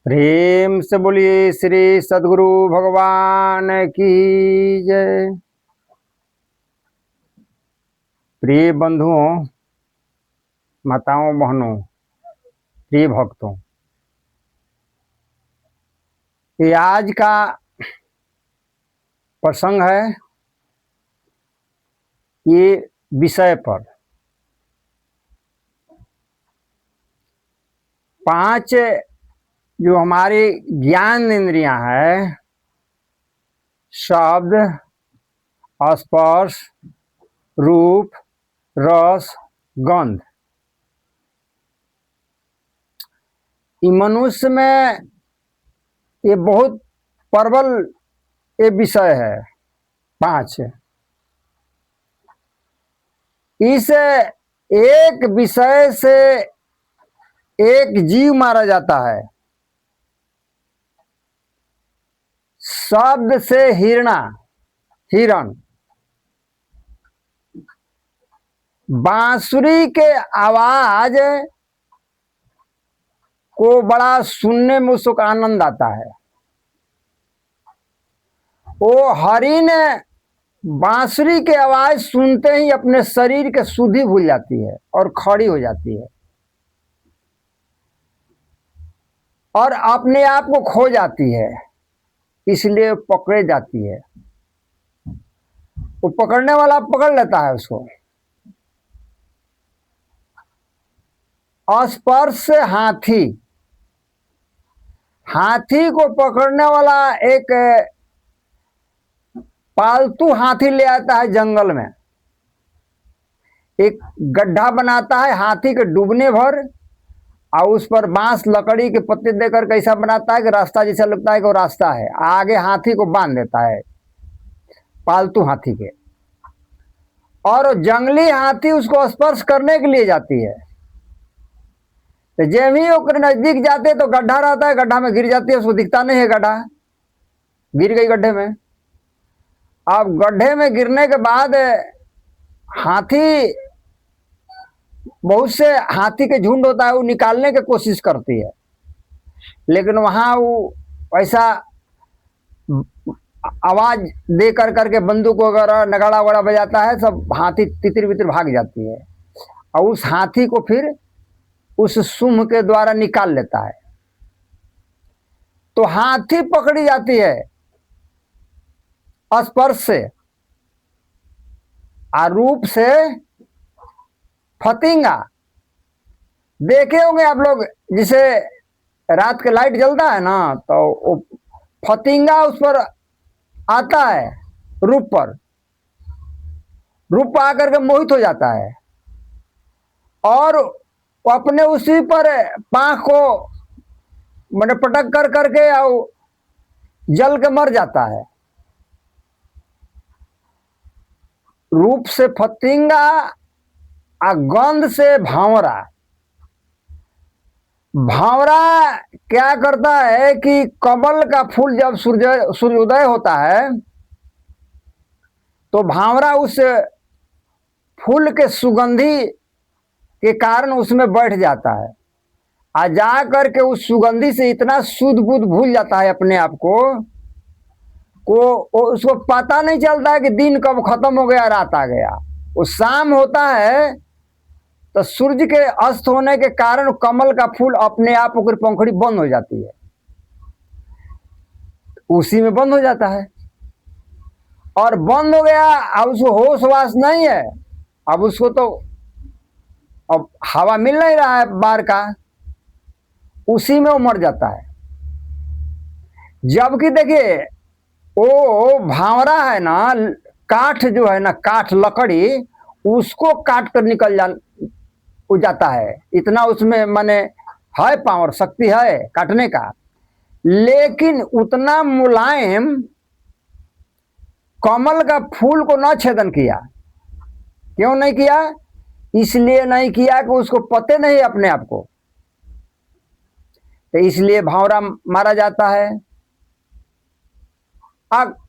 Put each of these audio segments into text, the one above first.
प्रेम से बोलिए श्री सद्गुरु भगवान की जय। प्रिय बंधुओं, माताओं, बहनों, प्रिय भक्तों, ये आज का प्रसंग है। ये विषय पर 5 जो हमारी ज्ञान इंद्रियां है, शब्द, स्पर्श, रूप, रस, गंध, ये मनुष्य में ये बहुत प्रबल ये विषय है। 5 इस एक विषय से एक जीव मारा जाता है। शब्द से हिरण, बांसुरी के आवाज को बड़ा सुनने में उसको आनंद आता है। वो हरिण बांसुरी की आवाज सुनते ही अपने शरीर के शुद्धि भूल जाती है और खड़ी हो जाती है और अपने आप को खो जाती है, इसलिए पकड़े जाती है। वो पकड़ने वाला पकड़ लेता है उसको। स्पर्श से हाथी को पकड़ने वाला एक पालतू हाथी ले आता है जंगल में, एक गड्ढा बनाता है हाथी के डूबने भर और उस पर बांस लकड़ी के पत्ते देकर कैसा बनाता है कि रास्ता जैसा लगता है कि वो रास्ता है। आगे हाथी को बांध देता है, पालतू हाथी के, और जंगली हाथी उसको स्पर्श करने के लिए जाती है। तो जब ही वो नजदीक जाते तो गड्ढा रहता है, गड्ढा में गिर जाती है, उसको दिखता नहीं है गड्ढा, गिर गई गड्ढे में। अब गड्ढे में गिरने के बाद हाथी, बहुत से हाथी के झुंड होता है, वो निकालने की कोशिश करती है, लेकिन वहां वो ऐसा आवाज दे करके बंदूक वगैरह नगाड़ा वगैरह बजाता है, सब हाथी तितर बितर भाग जाती है और उस हाथी को फिर उस सूंड के द्वारा निकाल लेता है। तो हाथी पकड़ी जाती है स्पर्श से, और रूप से फतिंगा। देखे होंगे आप लोग, जिसे रात के लाइट जलता है ना, तो वो फतिंगा उस पर आता है, रूप पर, रूप आकर के मोहित हो जाता है और वो अपने उसी पर पांख को मैंने पटक करके और जल के मर जाता है। रूप से फतिंगा और गंध से भांवरा। भांवरा क्या करता है कि कमल का फूल जब सूर्योदय होता है तो भांवरा उस फूल के सुगंधी के कारण उसमें बैठ जाता है, आ जा करके उस सुगंधी से इतना शुद्ध बुद्ध भूल जाता है अपने आप को उसको पता नहीं चलता है कि दिन कब खत्म हो गया, रात आ गया। वो शाम होता है तो सूर्य के अस्त होने के कारण कमल का फूल अपने आप की पंखुड़ी बंद हो जाती है, उसी में बंद हो जाता है और बंद हो गया। अब उसको होश वास नहीं है, अब उसको तो अब हवा मिल नहीं रहा है बाहर का, उसी में वो मर जाता है। जबकि देखिए वो भांवरा है ना, काठ जो है ना, काठ लकड़ी, उसको काट कर निकल जाता है, इतना उसमें माने है पावर, शक्ति है काटने का। लेकिन उतना मुलायम कमल का फूल को न छेदन किया। क्यों नहीं किया? इसलिए नहीं किया कि उसको पते नहीं अपने आप को, तो इसलिए भांवरा मारा जाता है।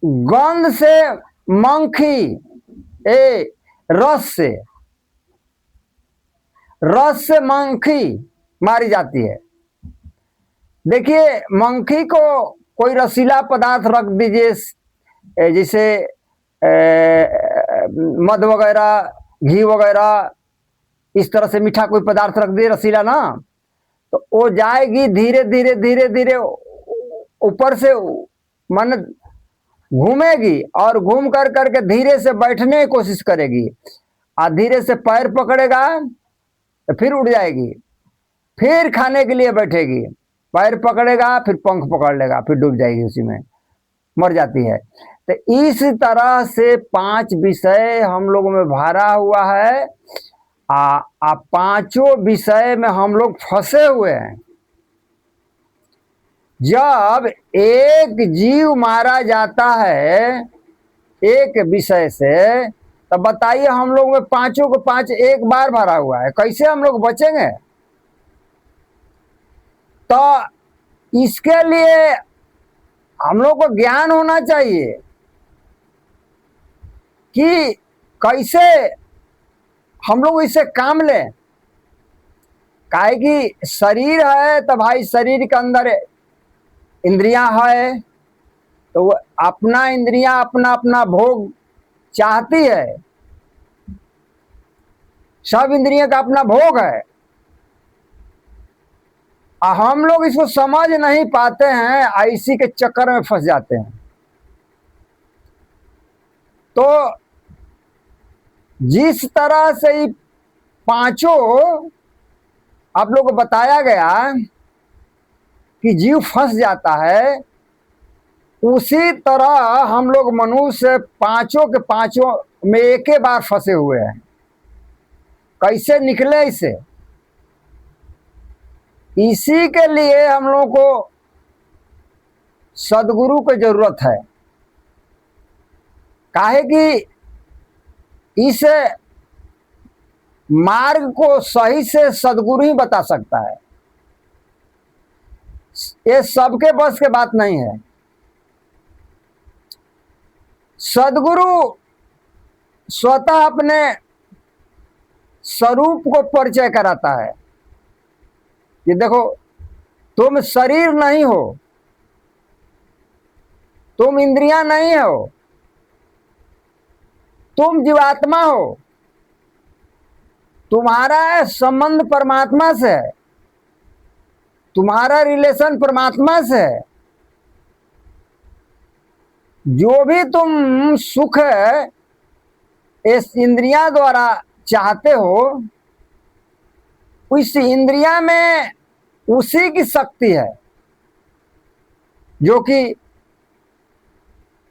गंध से मंखी, रस से मंखी मारी जाती है। देखिए, मंकी को कोई रसीला पदार्थ रख दीजिए, जैसे मध वगैरह, घी वगैरह, इस तरह से मीठा कोई पदार्थ रख दिए रसीला ना, तो वो जाएगी धीरे धीरे धीरे धीरे ऊपर से, मन घूमेगी और घूम कर करके धीरे से बैठने की कोशिश करेगी, और धीरे से पैर पकड़ेगा तो फिर उड़ जाएगी, फिर खाने के लिए बैठेगी, पैर पकड़ेगा फिर पंख पकड़ लेगा, फिर डूब जाएगी, उसी में मर जाती है। तो इस तरह से 5 विषय हम लोगों में भरा हुआ है। पांचों विषय में हम लोग फंसे हुए हैं। जब एक जीव मारा जाता है एक विषय से, तब बताइए हम लोग में पांचों को 5 एक बार भरा हुआ है, कैसे हम लोग बचेंगे? तो इसके लिए हम लोग को ज्ञान होना चाहिए कि कैसे हम लोग इसे काम लें। काहे कि शरीर है तो भाई शरीर के अंदर इंद्रियां है, तो वो अपना इंद्रियां अपना अपना भोग चाहती है, सब इंद्रियों का अपना भोग है। हम लोग इसको समझ नहीं पाते हैं, इसी के चक्कर में फंस जाते हैं। तो जिस तरह से ही पांचों आप लोग को बताया गया कि जीव फंस जाता है, उसी तरह हम लोग मनुष्य पांचों के पांचों में एक ही बार फंसे हुए हैं। कैसे निकले इसे? इसी के लिए हम लोग को सदगुरु की जरूरत है। काहे कि इस मार्ग को सही से सदगुरु ही बता सकता है, ये सबके बस के बात नहीं है। सदगुरु स्वतः अपने स्वरूप को परिचय कराता है। ये देखो, तुम शरीर नहीं हो, तुम इंद्रियां नहीं हो, तुम जीवात्मा हो, तुम्हारा संबंध परमात्मा से है, तुम्हारा रिलेशन परमात्मा से है। जो भी तुम सुख इस इंद्रियां द्वारा चाहते हो, उस इंद्रिया में उसी की शक्ति है, जो कि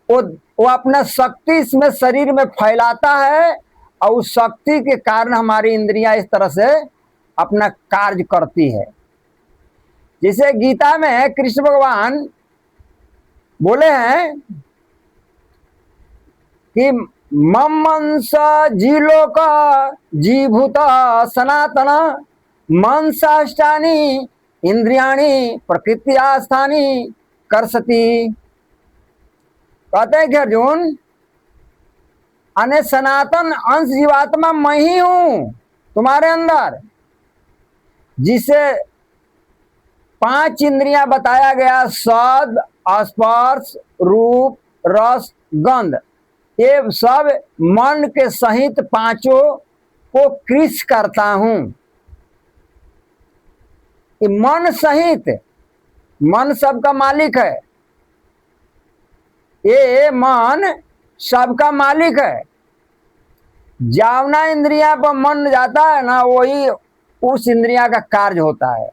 वो अपना शक्ति इसमें शरीर में फैलाता है, और उस शक्ति के कारण हमारी इंद्रियां इस तरह से अपना कार्य करती है। जैसे गीता में कृष्ण भगवान बोले हैं कि मम मंस जीलोक जीभूत सनातन मनसाष्टानि इंद्रियाणि प्रकृतिया स्थानी करसती। कहते हैं कि अर्जुन, अने सनातन अंश जीवात्मा मैं ही हूं तुम्हारे अंदर, जिसे 5 इंद्रियां बताया गया, शब्द, स्पर्श, रूप, रस, गंध, ये सब मन के सहित पांचों को कृष करता हूं। ये मन सहित, मन सबका मालिक है, ये मन सबका मालिक है। जावना इंद्रिया पर मन जाता है ना, वही उस इंद्रिया का कार्य होता है।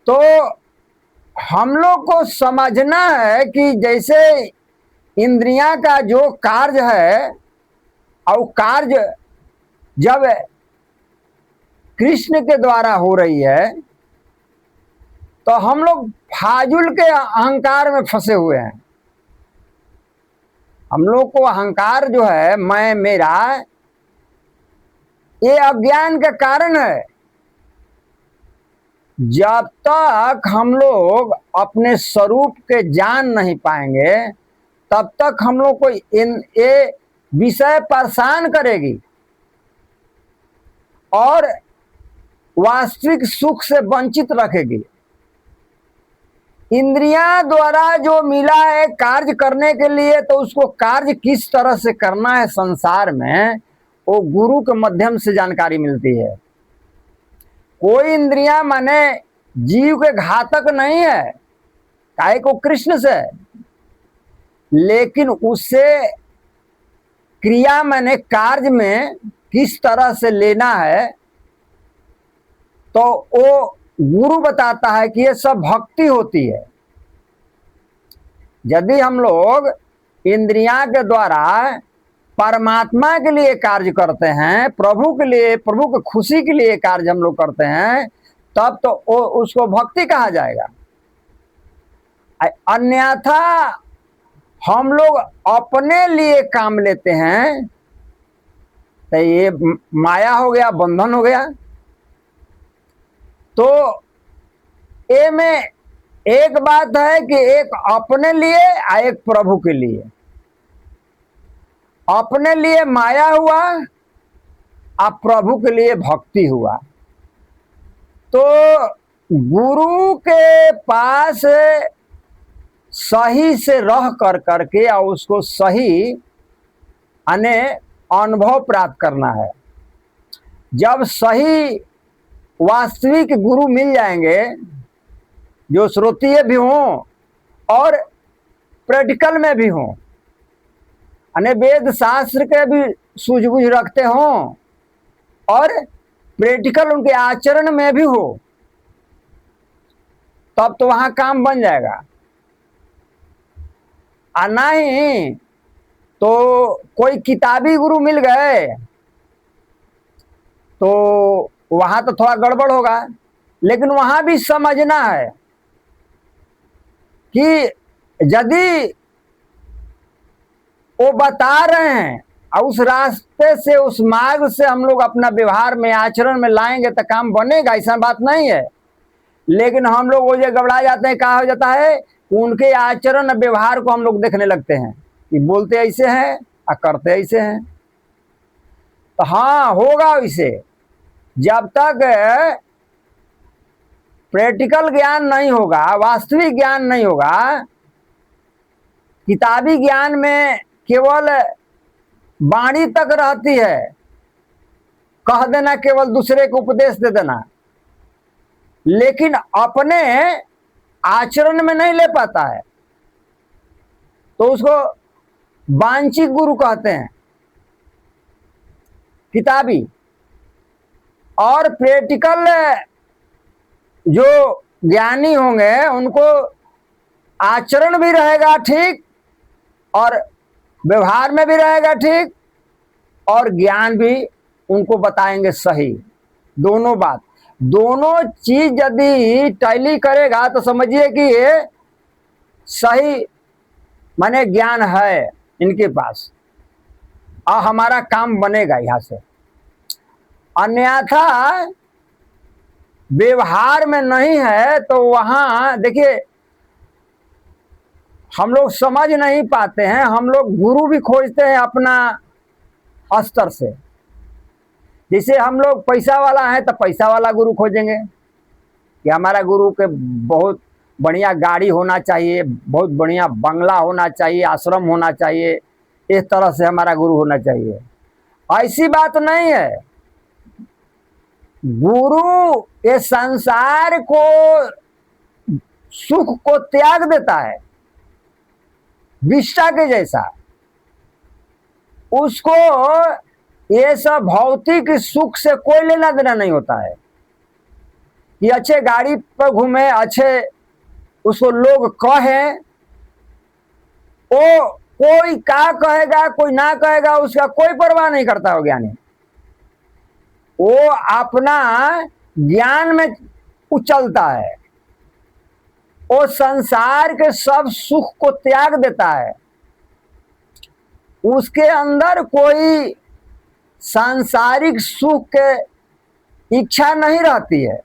तो हम लोग को समझना है कि जैसे इंद्रिया का जो कार्य है, और कार्य जब कृष्ण के द्वारा हो रही है, तो हम लोग फाजुल के अहंकार में फंसे हुए हैं। हम लोग को अहंकार जो है, मैं मेरा, ये अज्ञान का कारण है। जब तक हम लोग अपने स्वरूप के जान नहीं पाएंगे, तब तक हम लोग को ये विषय परेशान करेगी, और वास्तविक सुख से वंचित रखेगी। इंद्रियां द्वारा जो मिला है कार्य करने के लिए, तो उसको कार्य किस तरह से करना है संसार में, वो गुरु के माध्यम से जानकारी मिलती है। कोई इंद्रियां माने जीव के घातक नहीं है, काहे को कृष्ण से, लेकिन उससे क्रिया माने कार्य में किस तरह से लेना है, तो वो गुरु बताता है कि ये सब भक्ति होती है। यदि हम लोग इंद्रियां के द्वारा परमात्मा के लिए कार्य करते हैं, प्रभु के लिए, प्रभु की खुशी के लिए कार्य हम लोग करते हैं, तब तो उसको भक्ति कहा जाएगा। अन्यथा हम लोग अपने लिए काम लेते हैं तो ये माया हो गया, बंधन हो गया। तो ये में एक बात है कि एक अपने लिए और एक प्रभु के लिए। अपने लिए माया हुआ और प्रभु के लिए भक्ति हुआ। तो गुरु के पास सही से रह कर करके और उसको सही अनुभव प्राप्त करना है। जब सही वास्तविक गुरु मिल जाएंगे, जो श्रोतीय भी हों और प्रैक्टिकल में भी हों, वेद शास्त्र के भी सूझबूझ रखते हों और प्रैक्टिकल उनके आचरण में भी हो, तब तो वहां काम बन जाएगा। नहीं तो कोई किताबी गुरु मिल गए तो वहां तो थोड़ा गड़बड़ होगा। लेकिन वहां भी समझना है कि यदि वो बता रहे हैं और उस रास्ते से, उस मार्ग से हम लोग अपना व्यवहार में, आचरण में लाएंगे तो काम बनेगा, ऐसा बात नहीं है। लेकिन हम लोग वो जो गड़बड़ा जाते हैं, कहा हो जाता है, उनके आचरण व्यवहार को हम लोग देखने लगते हैं कि बोलते ऐसे हैं और करते ऐसे हैं। तो हाँ, होगा वैसे। जब तक प्रैक्टिकल ज्ञान नहीं होगा, वास्तविक ज्ञान नहीं होगा, किताबी ज्ञान में केवल वाणी तक रहती है, कह देना, केवल दूसरे को उपदेश दे देना, लेकिन अपने आचरण में नहीं ले पाता है, तो उसको वांछित गुरु कहते हैं, किताबी। और प्रैक्टिकल जो ज्ञानी होंगे उनको आचरण भी रहेगा ठीक और व्यवहार में भी रहेगा ठीक और ज्ञान भी उनको बताएंगे सही। दोनों बात, दोनों चीज यदि टैली करेगा तो समझिए कि ये सही माने ज्ञान है इनके पास और हमारा काम बनेगा यहां से। अन्यथा व्यवहार में नहीं है तो वहां देखिए हम लोग समझ नहीं पाते हैं। हम लोग गुरु भी खोजते हैं अपना स्तर से। जैसे हम लोग पैसा वाला है तो पैसा वाला गुरु खोजेंगे कि हमारा गुरु के बहुत बढ़िया गाड़ी होना चाहिए, बहुत बढ़िया बंगला होना चाहिए, आश्रम होना चाहिए, इस तरह से हमारा गुरु होना चाहिए। ऐसी बात नहीं है। गुरु ये संसार को, सुख को त्याग देता है विष्टा के जैसा। उसको ये सब भौतिक सुख से कोई लेना देना नहीं होता है कि अच्छे गाड़ी पर घूमे, अच्छे उसको लोग कहे, वो कोई क्या कहेगा कोई ना कहेगा उसका कोई परवाह नहीं करता हो ज्ञानी। वो अपना ज्ञान में उछलता है, वो संसार के सब सुख को त्याग देता है। उसके अंदर कोई सांसारिक सुख के इच्छा नहीं रहती है।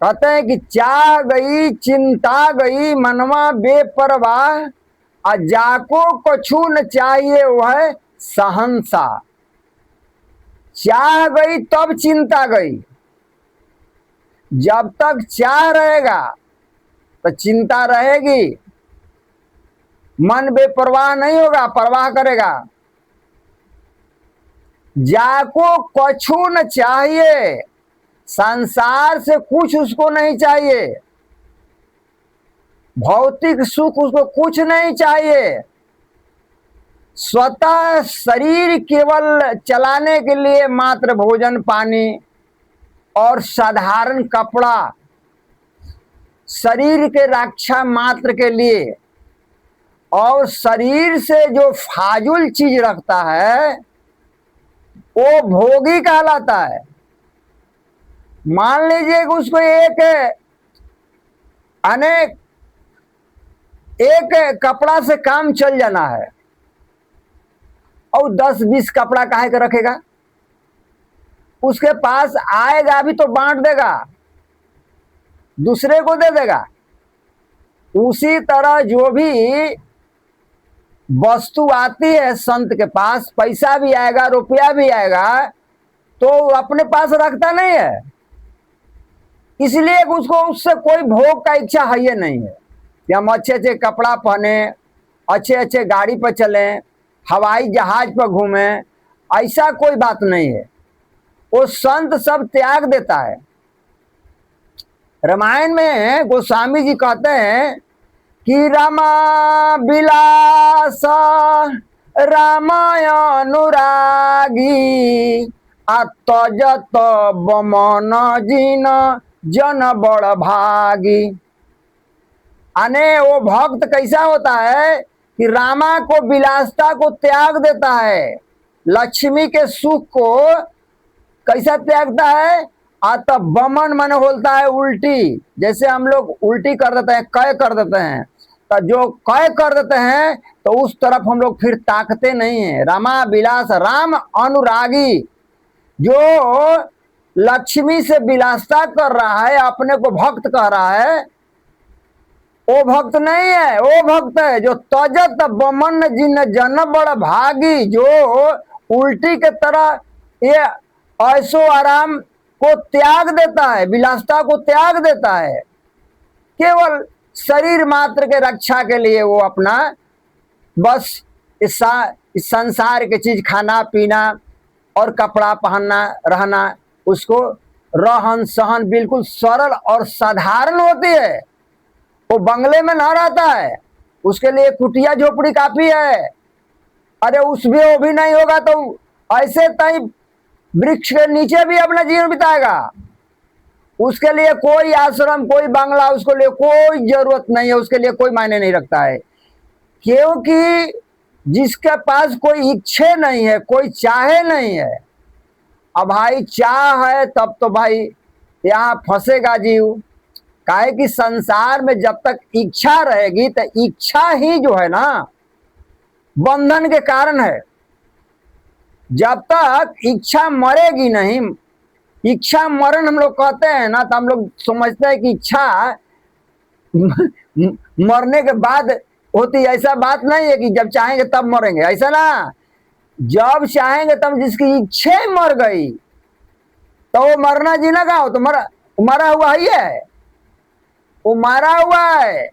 कहते हैं कि चाह गई चिंता गई मनवा बेपरवाह, जाको कछु न चाहिए वह सहनसा। चाह गई तब चिंता गई, जब तक चाह रहेगा तो चिंता रहेगी, मन बेपरवाह नहीं होगा, परवाह करेगा। जाको कछु न चाहिए, संसार से कुछ उसको नहीं चाहिए, भौतिक सुख उसको कुछ नहीं चाहिए, स्वतः शरीर केवल चलाने के लिए मात्र भोजन पानी और साधारण कपड़ा, शरीर के रक्षा मात्र के लिए, और शरीर से जो फाजुल चीज रखता है वो भोगी कहलाता है। मान लीजिए कि उसको एक कपड़ा से काम चल जाना है और 10-20 कपड़ा काहे के रखेगा, उसके पास आएगा भी तो बांट देगा, दूसरे को दे देगा। उसी तरह जो भी वस्तु आती है संत के पास, पैसा भी आएगा, रुपया भी आएगा, तो अपने पास रखता नहीं है, इसलिए उसको उससे कोई भोग का इच्छा है ही नहीं है कि हम अच्छे अच्छे कपड़ा पहने, अच्छे अच्छे गाड़ी पर चलें, हवाई जहाज पर घूमें, ऐसा कोई बात नहीं है। वो संत सब त्याग देता है। रामायण में गोस्वामी जी कहते हैं कि रमा विलास रामाय अनुरागी आत्मजत बमन जिन जन बड़ भागी। अने वो भक्त कैसा होता है कि रामा को विलासता को त्याग देता है, लक्ष्मी के सुख को कैसा त्यागता है, आता बमन मन बोलता है उल्टी, जैसे हम लोग उल्टी कर देते हैं, कय कर देते हैं, तो जो कय कर देते हैं तो उस तरफ हम लोग फिर ताकते नहीं है। रामा विलास राम अनुरागी, जो लक्ष्मी से विलासता कर रहा है, अपने को भक्त कह रहा है, वो भक्त नहीं है, वो भक्त है जो तजत बमन जिन जन बड़ भागी, जो उल्टी के तरह ये ऐसो आराम को त्याग देता है, विलासता को त्याग देता है, केवल शरीर मात्र के रक्षा के लिए वो अपना बस इस संसार की चीज खाना पीना और कपड़ा पहनना रहना, उसको रहन सहन बिल्कुल सरल और साधारण होती है। वो बंगले में ना रहता है, उसके लिए कुटिया झोपड़ी काफी है। अरे वो भी नहीं होगा तो ऐसे तई वृक्ष के नीचे भी अपना जीवन बिताएगा। उसके लिए कोई आश्रम, कोई बंगला, उसके लिए कोई जरूरत नहीं है, उसके लिए कोई मायने नहीं रखता है, क्योंकि जिसके पास कोई इच्छे नहीं है, कोई चाहे नहीं है। अब भाई चाह है तब तो भाई यहाँ फंसेगा जीव, काहे कि संसार में जब तक इच्छा रहेगी तो इच्छा ही जो है ना बंधन के कारण है। जब तक इच्छा मरेगी नहीं, इच्छा मरण हम लोग कहते हैं ना, तो हम लोग समझते हैं कि इच्छा मरने के बाद होती, ऐसा बात नहीं है कि जब चाहेंगे तब मरेंगे, ऐसा ना। जब चाहेंगे तब जिसकी इच्छा मर गई तो वो मरना जीना का हो, तो मरा हुआ ही है, वो मरा हुआ है।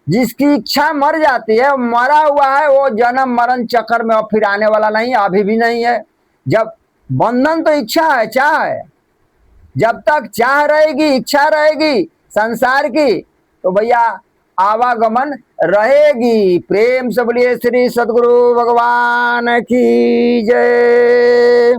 जिसकी इच्छा मर जाती है, मरा हुआ है, वो जन्म मरण चक्कर में और फिर आने वाला नहीं है, अभी भी नहीं है। जब बंधन तो इच्छा है, चाह है, जब तक चाह रहेगी, इच्छा रहेगी संसार की, तो भैया आवागमन रहेगी। प्रेम से बोलिए श्री सद्गुरु भगवान की जय।